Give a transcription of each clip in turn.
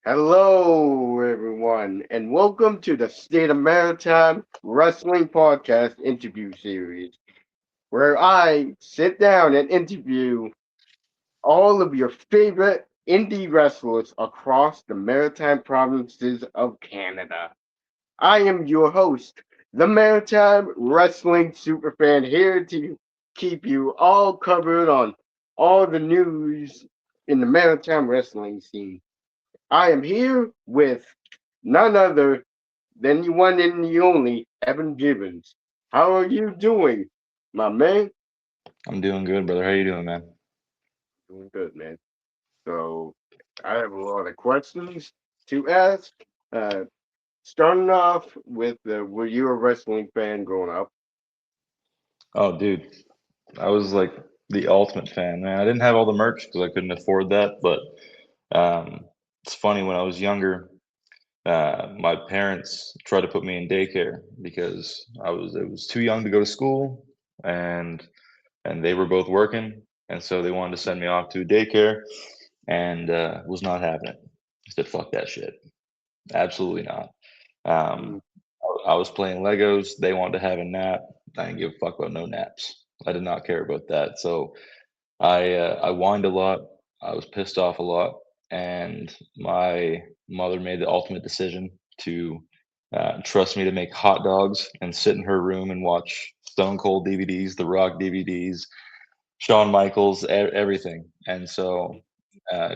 Hello, everyone, and welcome to the State of Maritime Wrestling Podcast interview series, where I sit down and interview all of your favorite indie wrestlers across the maritime provinces of Canada. I am your host, the Maritime Wrestling Superfan, here to keep you all covered on all the news in the maritime wrestling scene. I am here with none other than the one and the only Evan Gibbons. How are you doing, my man? I'm doing good, brother. How you doing, man? Doing good, man. So I have a lot of questions to ask. Uh, Starting off with, were you a wrestling fan growing up? Oh, dude, I was like the ultimate fan, man. I didn't have all the merch because I couldn't afford that, but um, it's funny when I was younger, my parents tried to put me in daycare because I was too young to go to school, and they were both working, and so they wanted to send me off to daycare, and was not having it. I said, "Fuck that shit, absolutely not." Mm, Um, I was playing Legos. They wanted to have a nap. I didn't give a fuck about no naps. I did not care about that. So I whined a lot. I was pissed off a lot, and my mother made the ultimate decision to trust me to make hot dogs and sit in her room and watch Stone Cold DVDs, The Rock DVDs, Shawn Michaels, everything. And so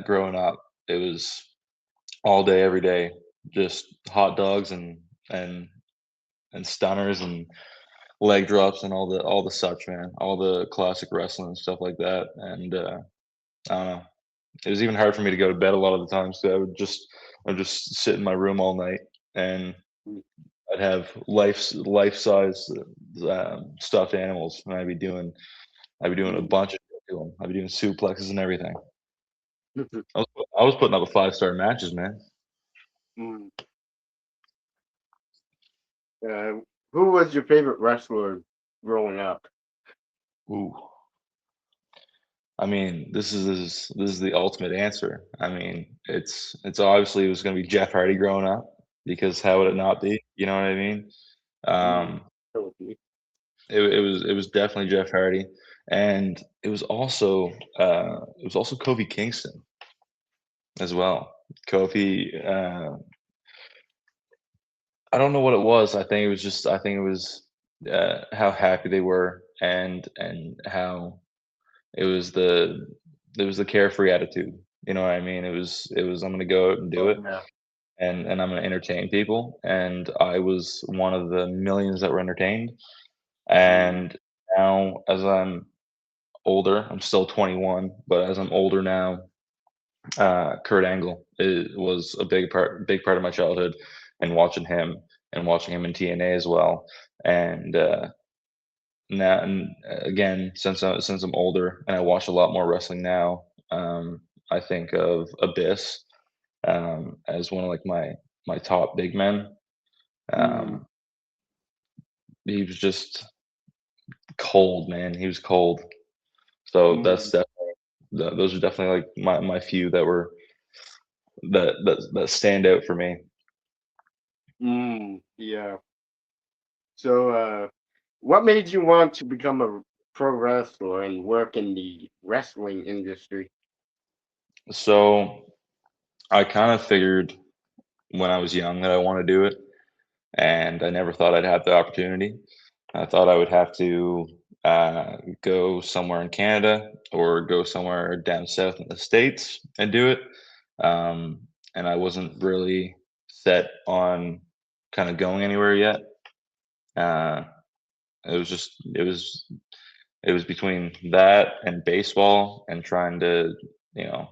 growing up, it was all day, every day, just hot dogs and stunners and leg drops and all the such, man, all the classic wrestling and stuff like that. And I don't know, it was even hard for me to go to bed a lot of the times. So I would just sit in my room all night, and mm, I'd have life size stuffed animals, and I'd be doing a mm, bunch of shit to them. I'd be doing suplexes and everything. I was putting up a 5-star matches, man. mm. Uh, who was your favorite wrestler growing up? Ooh. I mean, this is the ultimate answer. I mean, it's obviously it was going to be Jeff Hardy growing up because how would it Mm, not be? You know what I mean? mm. Um, it was definitely Jeff Hardy, and it was also Kofi Kingston as well. Kofi, I don't know what it was. I think it was how happy they were, and how it was the carefree attitude. You know what I mean? It was I'm gonna go out and do Oh, it, yeah. and I'm gonna entertain people. And I was one of the millions that were entertained. Mm, And now, as I'm older, I'm still 21, but as I'm older now, Kurt Angle was a big part of my childhood, and watching him in TNA as well. And now, and again, since I'm older and I watch a lot more wrestling now, I think of Abyss as one of like my top big men. mm, Um, he was just cold, man. He was cold. So mm, those are definitely like my few that were that stand out for me. yeah. So, what made you want to become a pro wrestler and work in the wrestling industry? So I kind of figured when I was young that I want to do it, and I never thought I'd have the opportunity. I thought I would have to go somewhere in Canada or go somewhere down south in the States and do it. Um, and I wasn't really set on kind of going anywhere yet. Uh, it was just it was between that and baseball and trying to you know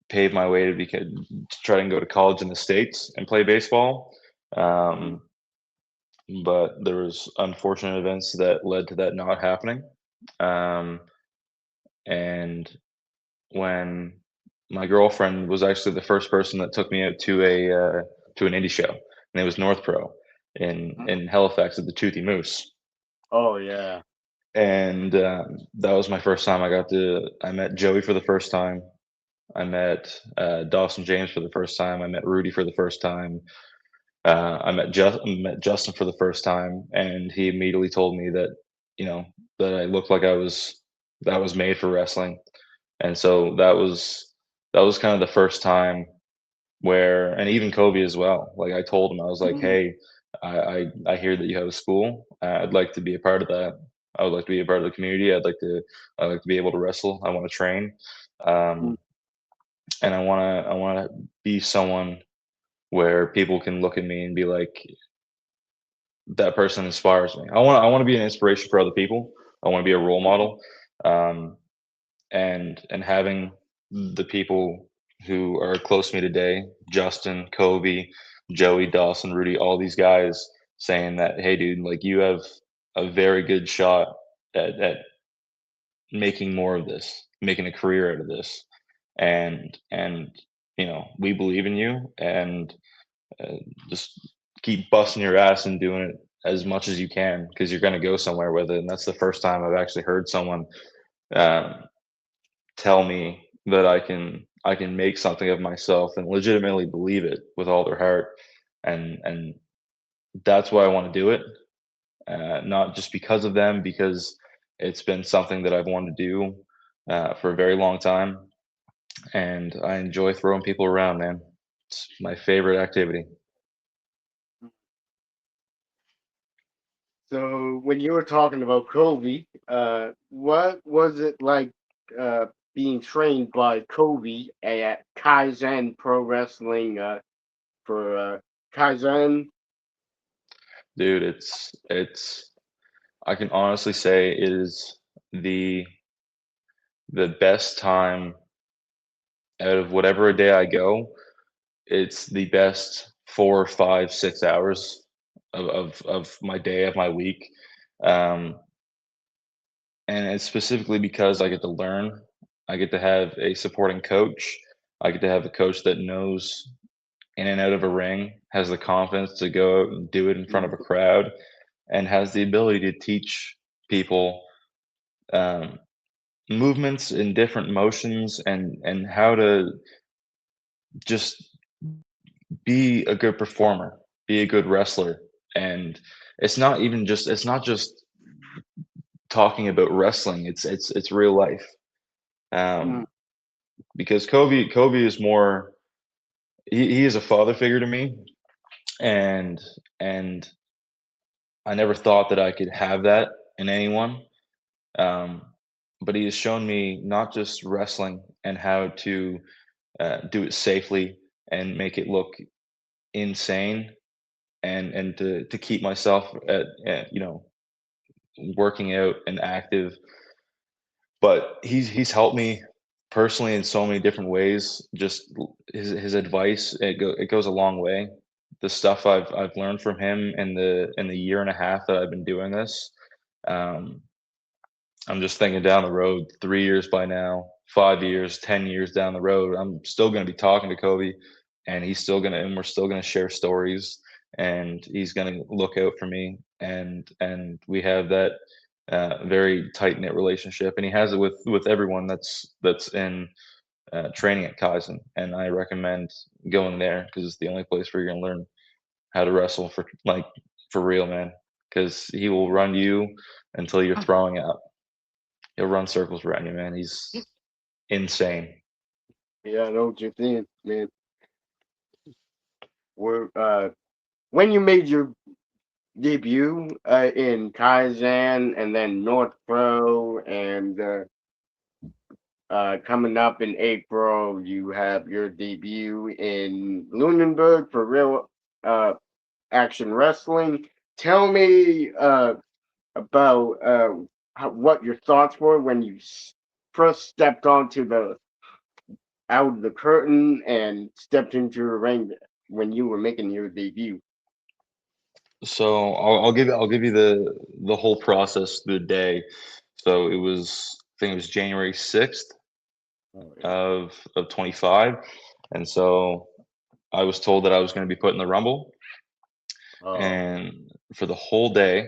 pave my way to try and go to college in the States and play baseball. Mm, Um, but there was unfortunate events that led to that not happening. Um, and when my girlfriend was actually the first person that took me out to an indie show, and it was North Pro mm. in Halifax at the Toothy Moose. Oh, yeah. And that was my first time I met Joey for the first time. I met Dawson James for the first time. I met Rudy for the first time. I met Justin for the first time, and he immediately told me that, you know, that I looked like I was made for wrestling. And so that was kind of the first time where, and even Kobe as well. Like I told him, I was like, Mhm. hey, I hear that you have a school. I'd like to be a part of that. I would like to be a part of the community. I'd like to be able to wrestle. I want to train, Mhm. um, and I want to be someone where people can look at me and be like, that person inspires me. I want to be an inspiration for other people. I want to be a role Mhm. model, and having the people who are close to me today, Justin, Kobe, Joey, Dawson, Rudy, all these guys saying that, hey, dude, like you have a very good shot at making more of this, making a career out of this, and you know we believe in you, and uh, just keep busting your ass and doing it as much as you can because you're going to go somewhere with it. And that's the first time I've actually heard someone um, tell me that I can make something of myself and legitimately believe it with all their heart, and that's why I want to do it. Not just because of them, because it's been something that I've wanted to do for a very long time, and I enjoy throwing people around, man. It's my favorite activity. So when you were talking about Kobe, what was it like uh, being trained by Kobe at Kaizen Pro Wrestling for Kaizen? Dude, it's I can honestly say it is the best time out of whatever day I go. It's the best 4, 5, 6 hours of my day, of my week. Um, and it's specifically because I get to learn. I get to have a supporting coach. I get to have a coach that knows in and out of a ring, has the confidence to go out and do it in front of a Mhm. crowd, and has the ability to teach people um, movements and different motions, and how to just be a good performer, be a good wrestler. And it's not just talking about wrestling. It's real life. Mhm. Um, because Kobe is more, he is a father figure to me, and and I never thought that I could have that in anyone. Um, but he has shown me not just wrestling and how to do it safely and make it look insane, and to keep myself at you know, working out and active. But he's helped me personally in so many different ways. Just his advice, it goes a long way. The stuff I've learned from him in the year and a half that I've been doing this, um, I'm just thinking down the road, 3 years by now, 5 years, 10 years down the road, I'm still going to be talking to Kobe, and and we're still going to share stories, and he's going to look out for me, and we have that very tight knit relationship, and he has it with everyone that's in training at Kaizen, and I recommend going there because it's the only place where you're going to learn how to wrestle for like for real, man. Because he will run you until you're throwing up. He'll run circles around you, man. He's insane. Yeah, I know what you're saying, man. Where when you made your debut in Kaizen and then North Pro and coming up in April, you have your debut in Lunenburg for real action wrestling. Tell me about what your thoughts were when you first stepped onto the out of the curtain and stepped into a ring when you were making your debut. So I'll give you the whole process, the day. So it was, I think it was January 6th Oh, yeah. of 25, and so I was told that I was going to be put in the Rumble, Oh, and for the whole day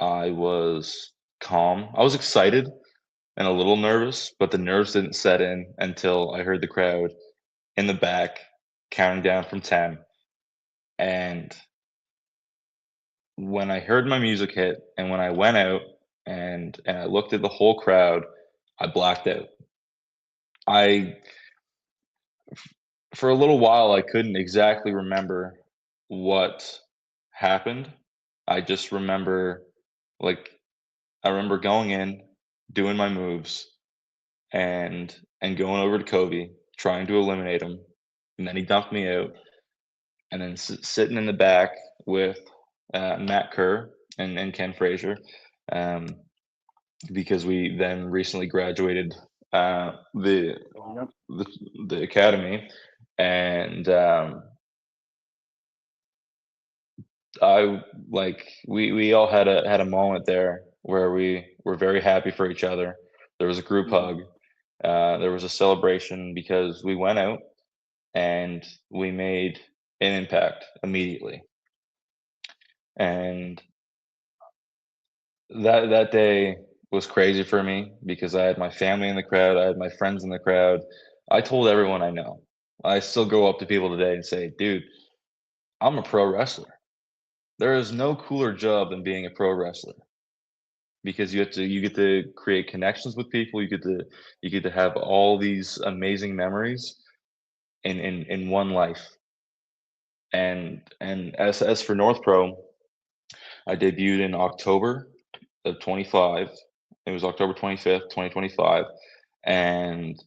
I was calm. I was excited, and a little nervous, but the nerves didn't set in until I heard the crowd in the back counting down from 10. And when I heard my music hit and when I went out and I looked at the whole crowd, I blacked out. I For a little while I couldn't exactly remember what happened. I just remember like I remember going in, doing my moves, and going over to Kobe, trying to eliminate him, and then he dumped me out, and then sitting in the back with Matt Kerr and Ken Frazier, um, because we then recently graduated uh, the, Yep. the the academy, and I we all had a moment there where we were very happy for each other. There was a group Mm. hug. There was a celebration because we went out and we made an impact immediately. And that day was crazy for me because I had my family in the crowd, I had my friends in the crowd. I told everyone I know. I still go up to people today and say, "Dude, I'm a pro wrestler. There is no cooler job than being a pro wrestler because you get to create connections with people. You get to have all these amazing memories in one life." And as for North Pro, I debuted in October of 25. It was October 25th, 2025, and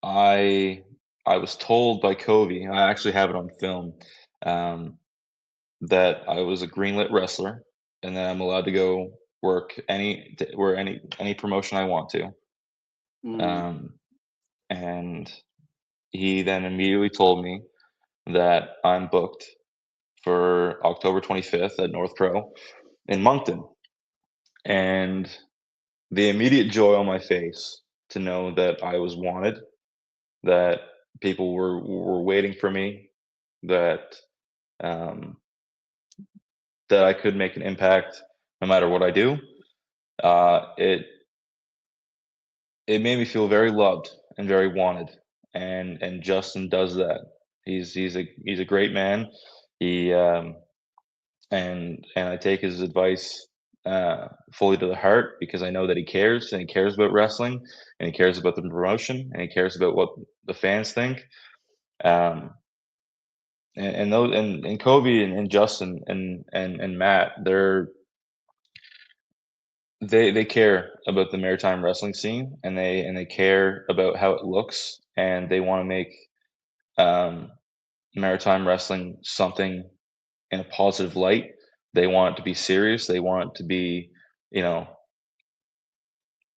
I I was told by Covey, I actually have it on film, um, that I was a greenlit wrestler and that I'm allowed to go work any promotion I want to. Mm. Um, and he then immediately told me that I'm booked for October 25th at North Pro in Moncton. And the immediate joy on my face to know that I was wanted, that people were waiting for me, that um, that I could make an impact no matter what I do. It made me feel very loved and very wanted, and Justin does that. He's a great man. He and I take his advice fully to the heart because I know that he cares and he cares about wrestling and he cares about the promotion and he cares about what the fans think. Um, and Kobe and Justin and Matt, they care about the maritime wrestling scene and they care about how it looks and they want to make um, maritime wrestling something in a positive light. They want it to be serious. They want it to be, you know,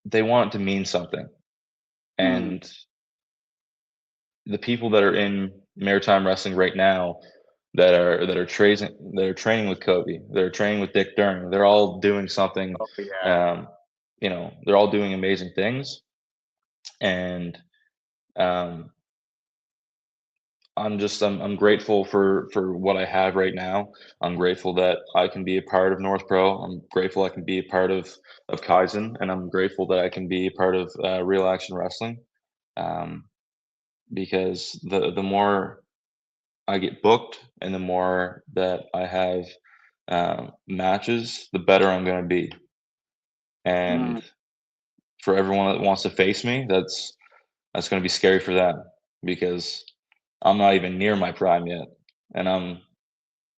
they want it to mean something. Mm. And the people that are in maritime wrestling right now that are training with Kobe, that are training with Dick Durn, they're all doing something. Oh yeah. Um, they're all doing amazing things, and um, I'm grateful for what I have right now. I'm grateful that I can be a part of North Pro. I'm grateful I can be a part of Kaizen, and I'm grateful that I can be a part of Real Action Wrestling. Um, because the more I get booked and the more that I have matches, the better I'm going to be. Mm. And for everyone that wants to face me, that's going to be scary for them because I'm not even near my prime yet, and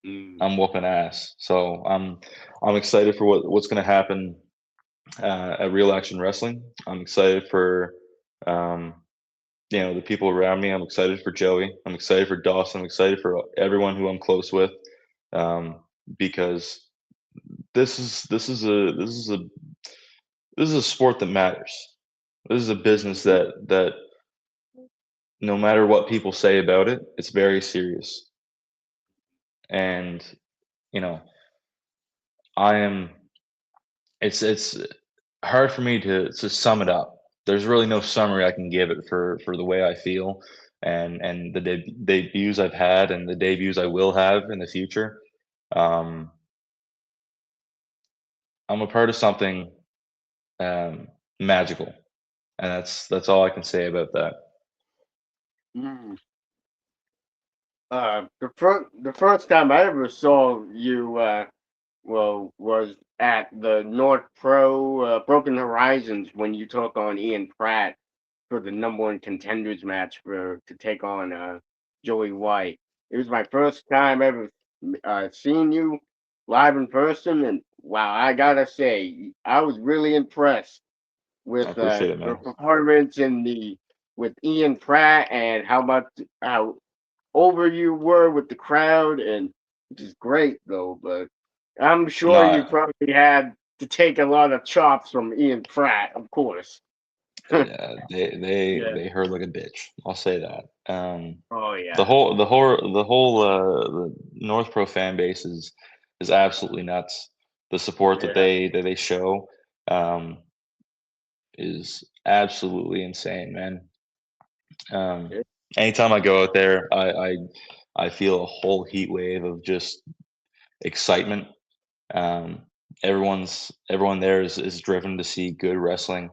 Mm. I'm whooping ass. So I'm excited for what's going to happen at Real Action Wrestling. I'm excited for um, the people around me. I'm excited for Joey. I'm excited for Dawson. I'm excited for everyone who I'm close with, um, because this is a sport that matters. This is a business that no matter what people say about it, it's very serious. And you know, I am. It's hard for me to sum it up. There's really no summary I can give it for the way I feel and the debuts I've had and the debuts I will have in the future. Um, I'm a part of something. magical, and that's all I can say about that. Mm. The first time I ever saw you, well, was at the North Pro Broken Horizons when you took on Ian Pratt for the number one contenders match for to take on Joey White. It was my first time ever seeing you live in person, and wow, I gotta say, I was really impressed I with appreciate it, your man. performance in the with Ian Pratt and how over you were with the crowd, and which is great though. But I'm sure you Not probably had to take a lot of chops from Ian Pratt, of course. Yeah, Yeah. they hurt like a bitch. I'll say that. Oh The yeah. whole the North Pro fan base is absolutely nuts. The support Yeah. that they show um, is absolutely insane, man. Um, Yeah. Anytime I go out there, I feel a whole heat wave of just excitement. Um, everyone there is driven to see good wrestling.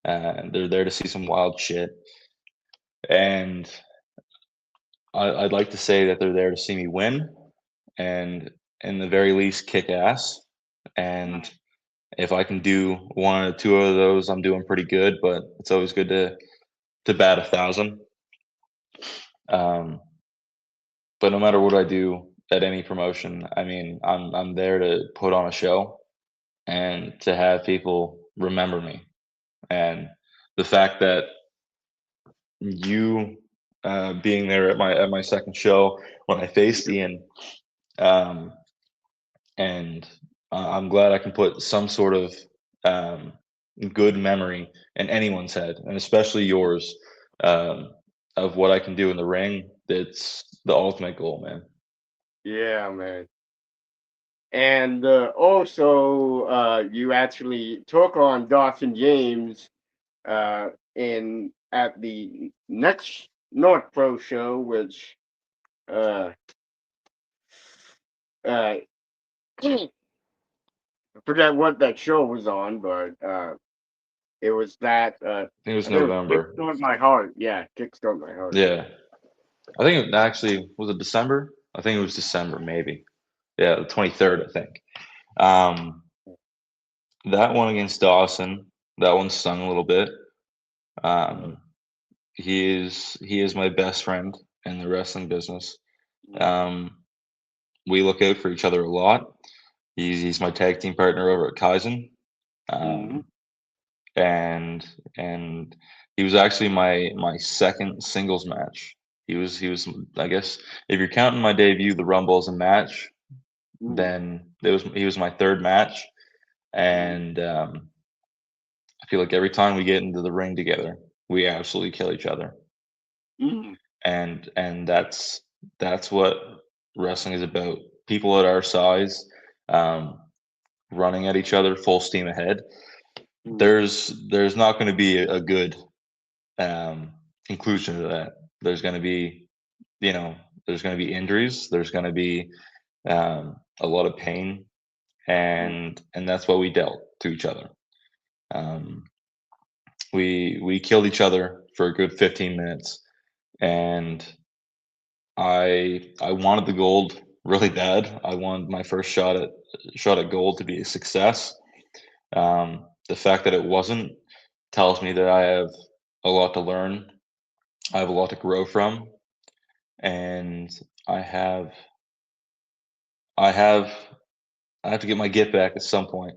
They're there to see some wild shit, and I'd like to say that they're there to see me win, and in the very least, kick ass. And if I can do one or two of those, I'm doing pretty good. But it's always good to bat 1,000. Um, but no matter what I do at any promotion, I mean, I'm there to put on a show and to have people remember me. And the fact that you being there at my second show when I faced Ian, um, and I'm glad I can put some sort of um, good memory in anyone's head, and especially yours, um, of what I can do in the ring. That's the ultimate goal, man. Yeah, man. And also, you actually took on Dawson James in at the next North Pro show, which uh, I forget what that show was on, but it was that I think it was I think it was November. Kickstart My Heart. Yeah, Kickstart My Heart. Yeah, I think it actually was it December. I think it was December, maybe. Yeah, the 23rd, I think. Um, that one against Dawson, that one stung a little bit. Uh, Um, he is my best friend in the wrestling business. mm, Um, we look out for each other a lot. He's my tag team partner over at Kaizen, mm, um, and and he was actually my second singles match. He was I guess if you're counting my debut, the Rumble as a match, mm, then he was my third match, mm, and I feel like every time we get into the ring together, we absolutely kill each other, mm, and that's what wrestling is about. People at our size, um, running at each other full steam ahead. mm, There's not going to be a good um, conclusion to that. There's going to be you know there's going to be injuries. There's going to be a lot of pain, mm, and that's what we dealt to each other. Um, we killed each other for a good 15 minutes, and I wanted the gold really bad. I wanted my first shot at gold to be a success. The fact that it wasn't tells me that I have a lot to learn. I have a lot to grow from, and I have I have I have to get my get back at some point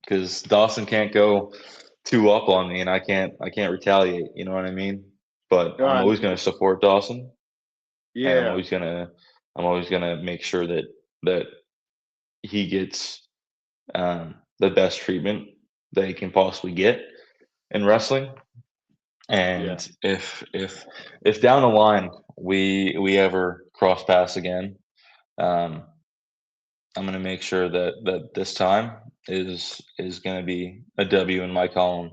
because Dawson can't go two up on me, and I can't retaliate. You know what I mean? But I'm always going no, to support Dawson, and yeah, I'm always gonna make sure that he gets the best treatment that he can possibly get in wrestling. yeah, And if down the line we ever cross paths again, um, I'm gonna make sure that this time is gonna be a W in my column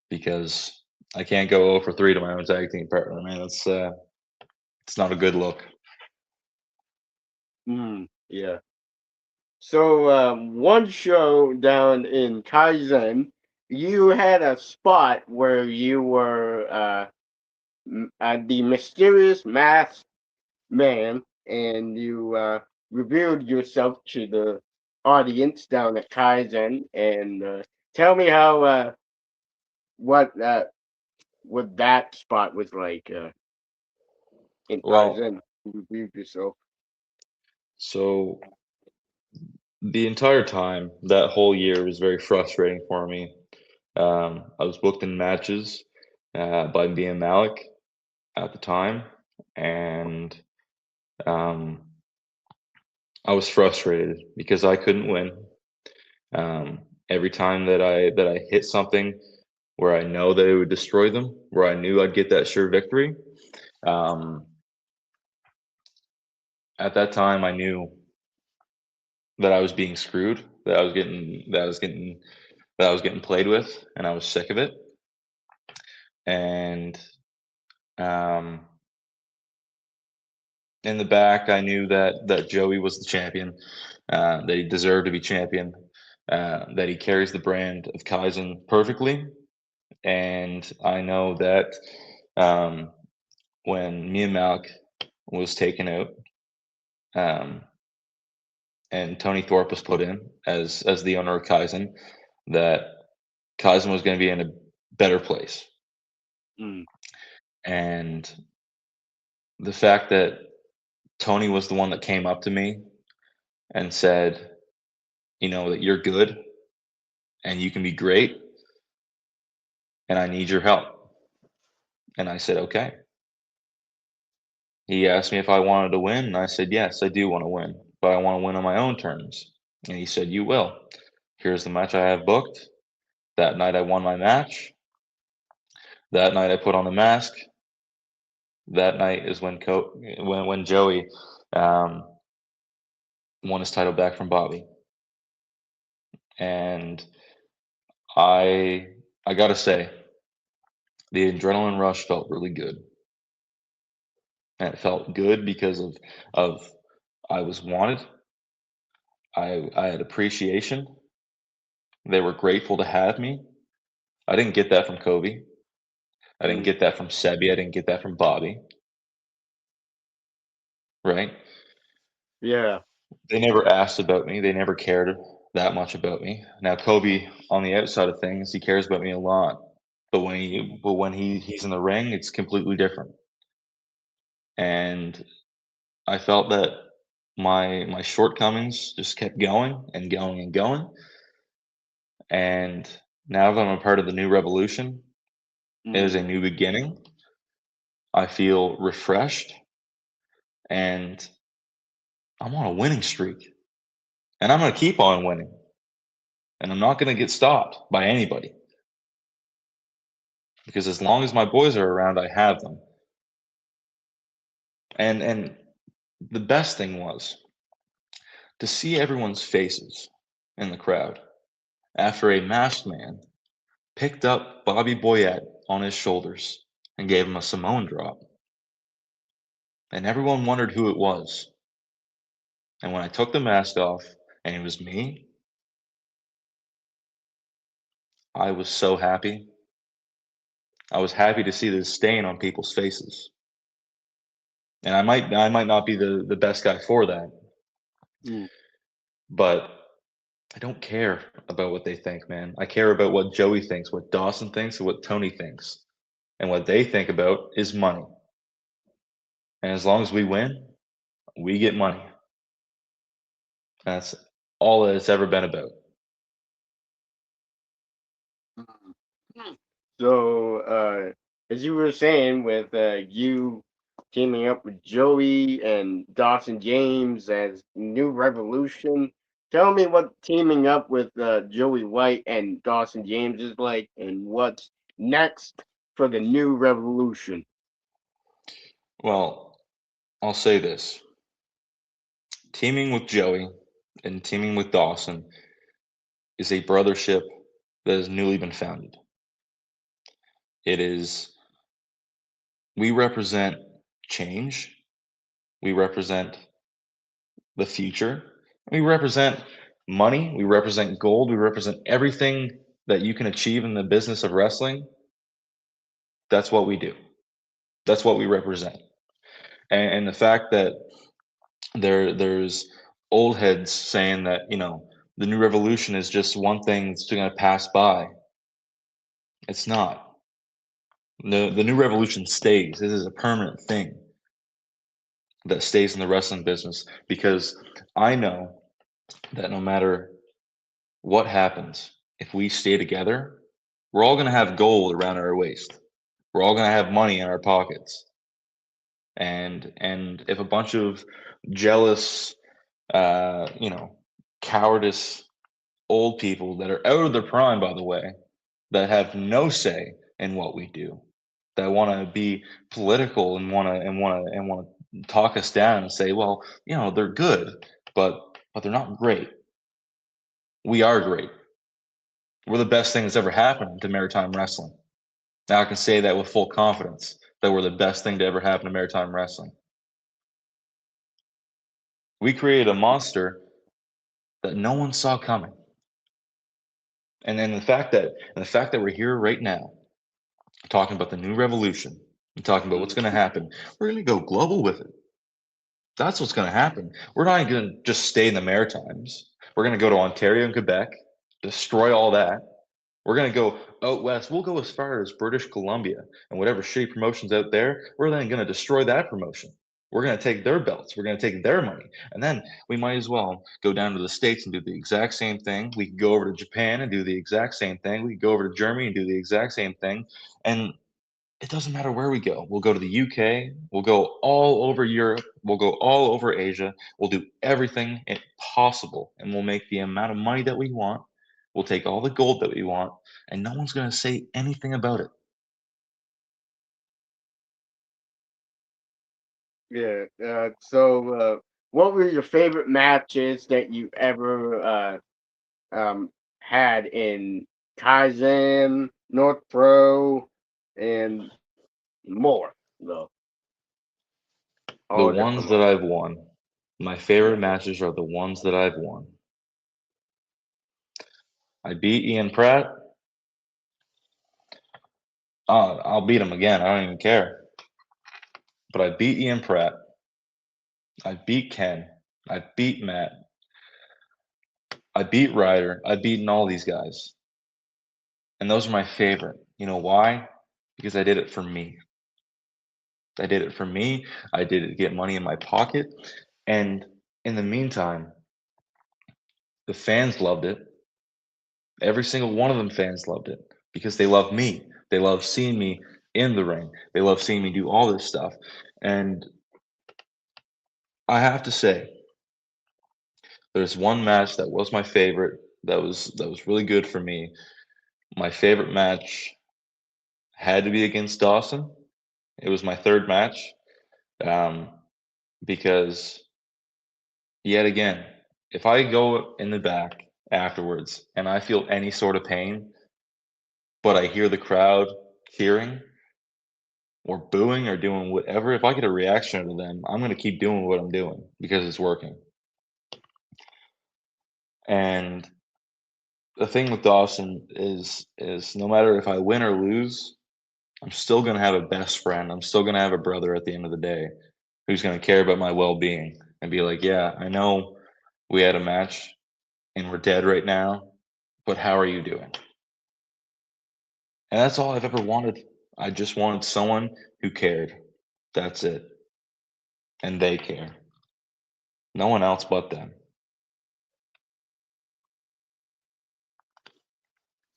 because I can't go 0 for 3 to my own tag team partner, man. It's not a good look. yeah. So one show down in Kaizen. you had a spot where you were the mysterious masked man, and you revealed yourself to the audience down at Kaizen. And tell me how what what that spot was like in Well, Kaizen. You revealed yourself. so the entire time, that whole year was very frustrating for me. I was booked in matches by me and Malik at the time, and um, I was frustrated because I couldn't win. Every time that I hit something where I know that it would destroy them, where I knew I'd get that sure victory, um, at that time I knew that I was being screwed, that I was getting played with, and I was sick of it. And um, in the back, I knew that Joey was the champion, that he deserved to be champion, that he carries the brand of Kaizen perfectly, and I know that um, when me and Malik was taken out, um, and Tony Thorpe was put in as the owner of Kaizen, that Kaizen was going to be in a better place. Mm, And the fact that Tony was the one that came up to me and said, you know, that you're good and you can be great and I need your help. And I said, okay. He asked me if I wanted to win, and I said, yes, I do want to win, but I want to win on my own terms. And he said, you will. Here's the match I have booked. That night I won my match. That night I put on the mask. That night is when Joey um, won his title back from Bobby. And I I gotta say, the adrenaline rush felt really good. And it felt good because of I was wanted. I had appreciation. They were grateful to have me. I didn't get that from Kobe. I didn't mm, get that from Sebi. I didn't get that from Bobby. Right? yeah. They never asked about me. They never cared that much about me. Now Kobe, on the outside of things, he cares about me a lot. But when he's in the ring, it's completely different. And I felt that my shortcomings just kept going and going and going. And now that I'm a part of the new revolution, it is a Mm, new beginning. I feel refreshed and I'm on a winning streak. And I'm going to keep on winning. And I'm not going to get stopped by anybody because as long as my boys are around, I have them. And the best thing was to see everyone's faces in the crowd after a masked man picked up Bobby Boyette on his shoulders and gave him a Samoan drop. And everyone wondered who it was. And when I took the mask off and it was me, I was so happy. I was happy to see the stain on people's faces. And I might not be the best guy for that, mm. but I don't care about what they think, man. I care about what Joey thinks, what Dawson thinks, and what Tony thinks. And what they think about is money. And as long as we win, we get money. That's all that it's ever been about. So, as you were saying, with you teaming up with Joey and Dawson James as New Revolution, tell me what teaming up with Joey White and Dawson James is like, and what's next for the New Revolution. Well, I'll say this. Teaming with Joey and teaming with Dawson is a brothership that has newly been founded. It is, we represent change, we represent the future, we represent money, we represent gold, we represent everything that you can achieve in the business of wrestling, that's what we do. That's what we represent. And the fact that there's old heads saying that, the new revolution is just one thing that's going to pass by. It's not. The new revolution stays. This is a permanent thing that stays in the wrestling business, because I know that no matter what happens, if we stay together, we're all going to have gold around our waist. We're all going to have money in our pockets. And if a bunch of jealous, you know, cowardice old people that are out of their prime, by the way, that have no say in what we do, that want to be political and want to talk us down and say, well, they're good, but they're not great. We are great. We're the best thing that's ever happened to maritime wrestling. Now I can say that with full confidence, that we're the best thing to ever happen to maritime wrestling. We created a monster that no one saw coming. And then the fact that we're here right now, talking about the new revolution, and talking about what's going to happen, we're going to go global with it. That's what's going to happen. We're not going to just stay in the Maritimes. We're going to go to Ontario and Quebec, destroy all that. We're going to go out west. We'll go as far as British Columbia and whatever shitty promotions out there. We're then going to destroy that promotion. We're going to take their belts. We're going to take their money. And then we might as well go down to the States and do the exact same thing. We could go over to Japan and do the exact same thing. We could go over to Germany and do the exact same thing. And it doesn't matter where we go. We'll go to the UK. We'll go all over Europe. We'll go all over Asia. We'll do everything possible, and we'll make the amount of money that we want. We'll take all the gold that we want, and no one's going to say anything about it. Yeah. So, what were your favorite matches that you ever had in Kaizen, North Pro, and more? Though The all the ones that promotions. I've won, my favorite Yeah. matches are the ones that I've won. I beat Ian Pratt. I'll beat him again. I don't even care. But I beat Ian Pratt. I beat Ken. I beat Matt. I beat Ryder. I've beaten all these guys. And those are my favorite. You know why? Because I did it for me. I did it for me. I did it to get money in my pocket. And in the meantime, the fans loved it. Every single one of them fans loved it because they love me. They love seeing me in the ring. They love seeing me do all this stuff. And I have to say, there's one match that was my favorite. That was really good for me. My favorite match had to be against Dawson. It was my third match. Um, because yet again, if I go in the back afterwards and I feel any sort of pain, but I hear the crowd cheering or booing or doing whatever, if I get a reaction out of them, I'm going to keep doing what I'm doing because it's working. And the thing with Dawson is no matter if I win or lose, I'm still going to have a best friend. I'm still going to have a brother at the end of the day who's going to care about my well-being and be like, yeah, I know we had a match and we're dead right now, but how are you doing? And that's all I've ever wanted. I just wanted someone who cared. That's it. And they care. No one else but them.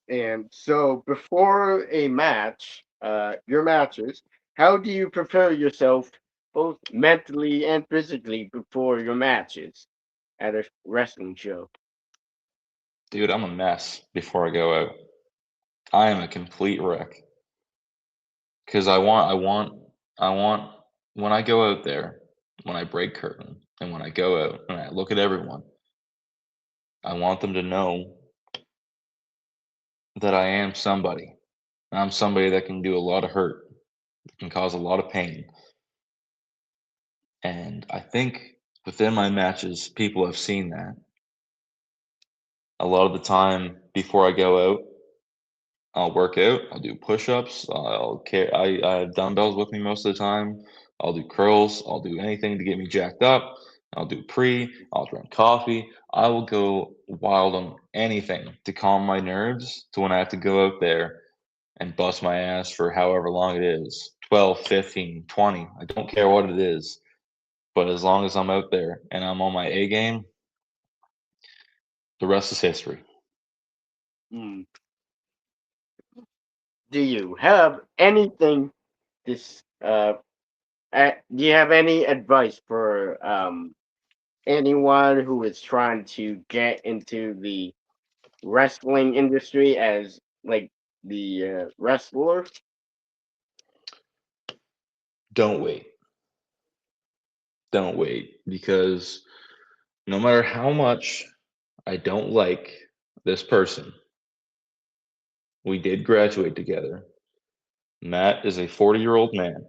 And so, before a match, your matches, how do you prepare yourself both mentally and physically before your matches at a wrestling show? Dude, I'm a mess before I go out. I am a complete wreck. Because I want, when I go out there, when I break curtain, and when I go out and I look at everyone, I want them to know that I am somebody. I'm somebody that can do a lot of hurt, that can cause a lot of pain. And I think within my matches, people have seen that. A lot of the time before I go out, I'll work out. I'll do push-ups. I have dumbbells with me most of the time. I'll do curls. I'll do anything to get me jacked up. I'll do pre. I'll drink coffee. I will go wild on anything to calm my nerves to when I have to go out there and bust my ass for however long it is, 12, 15, 20. I don't care what it is. But as long as I'm out there and I'm on my A game, the rest is history. Mm. Do you have anything this do you have any advice for anyone who is trying to get into the wrestling industry as like the wrestler? Don't wait. Don't wait because no matter how much I don't like this person, we did graduate together. Matt is a 40-year-old man.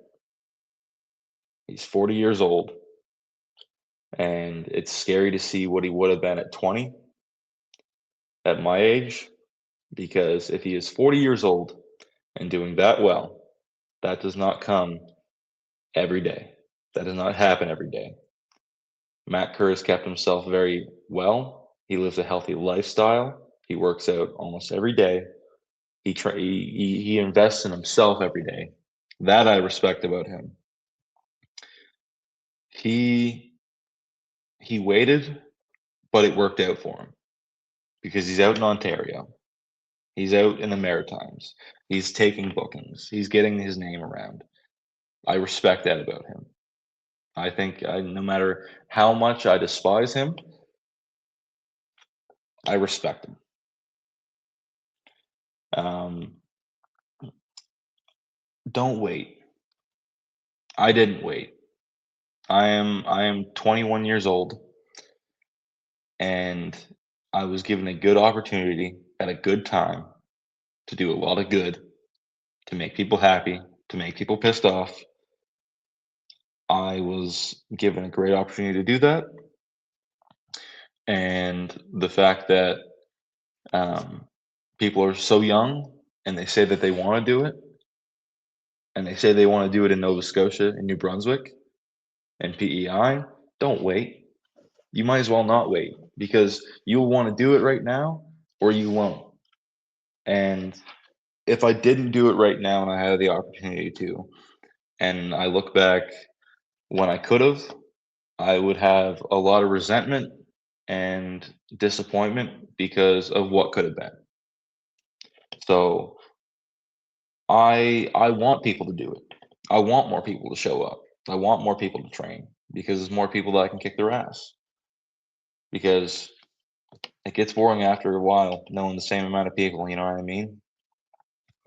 He's 40 years old, and it's scary to see what he would have been at 20 at my age because if he is 40 years old and doing that well, that does not come every day. That does not happen every day. Matt Kerr has kept himself very well. He lives a healthy lifestyle. He works out almost every day. He invests in himself every day. That I respect about him. He he waited, but it worked out for him because he's out in Ontario. He's out in the Maritimes. He's taking bookings. He's getting his name around. I respect that about him. I think no matter how much I despise him, I respect him. Um, don't wait. I didn't wait. I am 21 years old and I was given a good opportunity at a good time to do a lot of good, to make people happy, to make people pissed off. I was given a great opportunity to do that, and the fact that um, people are so young and they say that they want to do it, and they say they want to do it in Nova Scotia and New Brunswick and PEI, don't wait. You might as well not wait because you'll want to do it right now or you won't. And if I didn't do it right now and I had the opportunity to, and I look back when I could have, I would have a lot of resentment and disappointment because of what could have been. So I want people to do it. I want more people to show up. I want more people to train because there's more people that I can kick their ass. Because it gets boring after a while knowing the same amount of people, you know what I mean?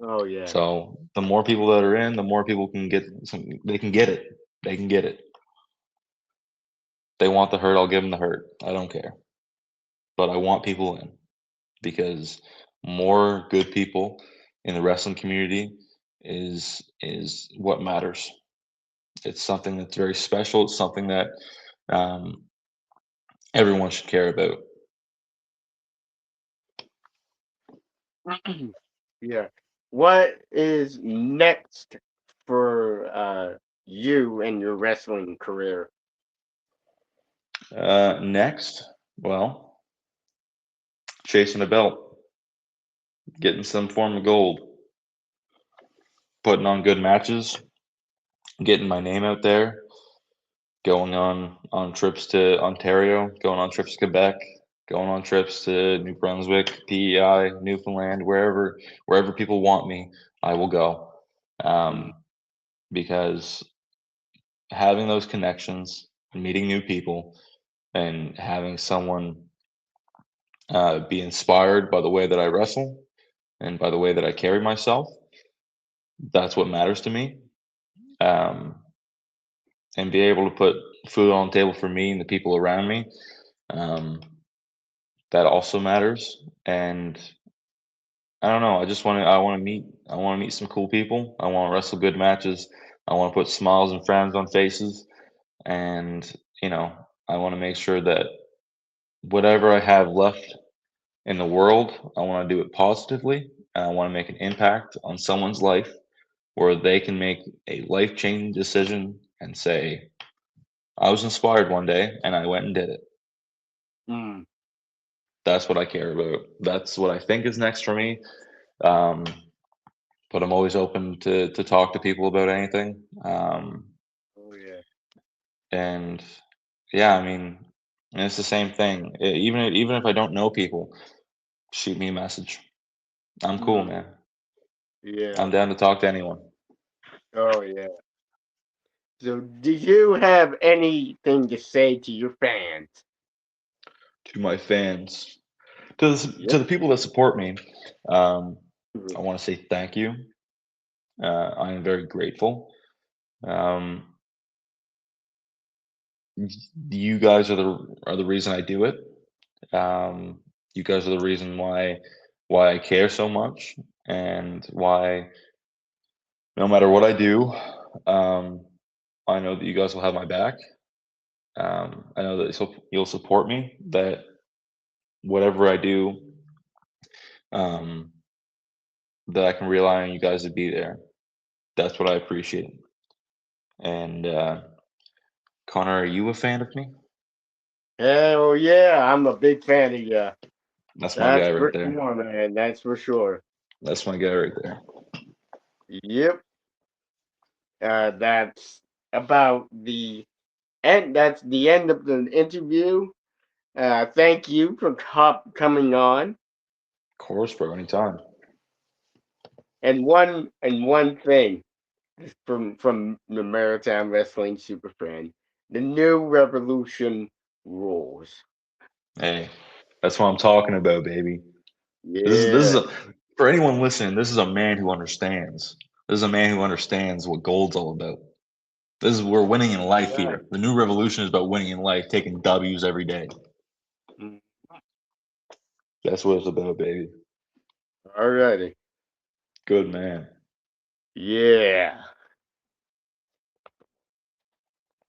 Oh yeah. So the more people that are in, the more people can get some. They can get it. They can get it. They want the hurt. I'll give them the hurt. I don't care. But I want people in because more good people in the wrestling community is what matters. It's something that's very special. It's something that um, everyone should care about. Yeah. What is next for you and your wrestling career? Next, well, chasing a belt, getting some form of gold, putting on good matches, getting my name out there, going on trips to Ontario, going on trips to Quebec, going on trips to New Brunswick, PEI, Newfoundland, wherever people want me, I will go. Mm. Um, because having those connections, meeting new people, and having someone be inspired by the way that I wrestle and by the way that I carry myself, that's what matters to me. Um, and be able to put food on the table for me and the people around me. Um, that also matters. And I don't know. I want to meet some cool people. I want to wrestle good matches. I want to put smiles and frowns on faces. And, you know, I want to make sure that whatever I have left in the world, I want to do it positively. and I want to make an impact on someone's life where they can make a life changing decision and say, I was inspired one day and I went and did it. Mm. That's what I care about. That's what I think is next for me. Um, but I'm always open to talk to people about anything. Oh yeah. And yeah, I mean, and it's the same thing. Even if I don't know people, shoot me a message. I'm cool, Mm. man. I'm Yeah. down to talk to anyone. Oh yeah. So, do you have anything to say to your fans? To my fans, to Yep. the people that support me, um, Mhm. I want to say thank you. I am very grateful. Um, you guys are the reason I do it. Um, you guys are the reason why I care so much and why no matter what I do, um, I know that you guys will have my back. I know that you'll support me. That whatever I do, um, that I can rely on you guys to be there. That's what I appreciate. And Connor, are you a fan of me? Hell yeah, I'm a big fan of you. That's my That's guy right for there. sure, man. That's for sure. That's my guy right there. Yep. That's about the end. That's the end of the interview. Thank you for coming on. Of course, bro. Anytime. And one thing from the Maritime Wrestling Superfan, the new revolution rules. Hey, that's what I'm talking about, baby. This is Yeah. for anyone listening. This is a man who understands. This is a man who understands what gold's all about. This is we're winning in life Right. here. The new revolution is about winning in life, taking W's every day. Mm. That's what it's about, baby. Alrighty. Good man. Yeah.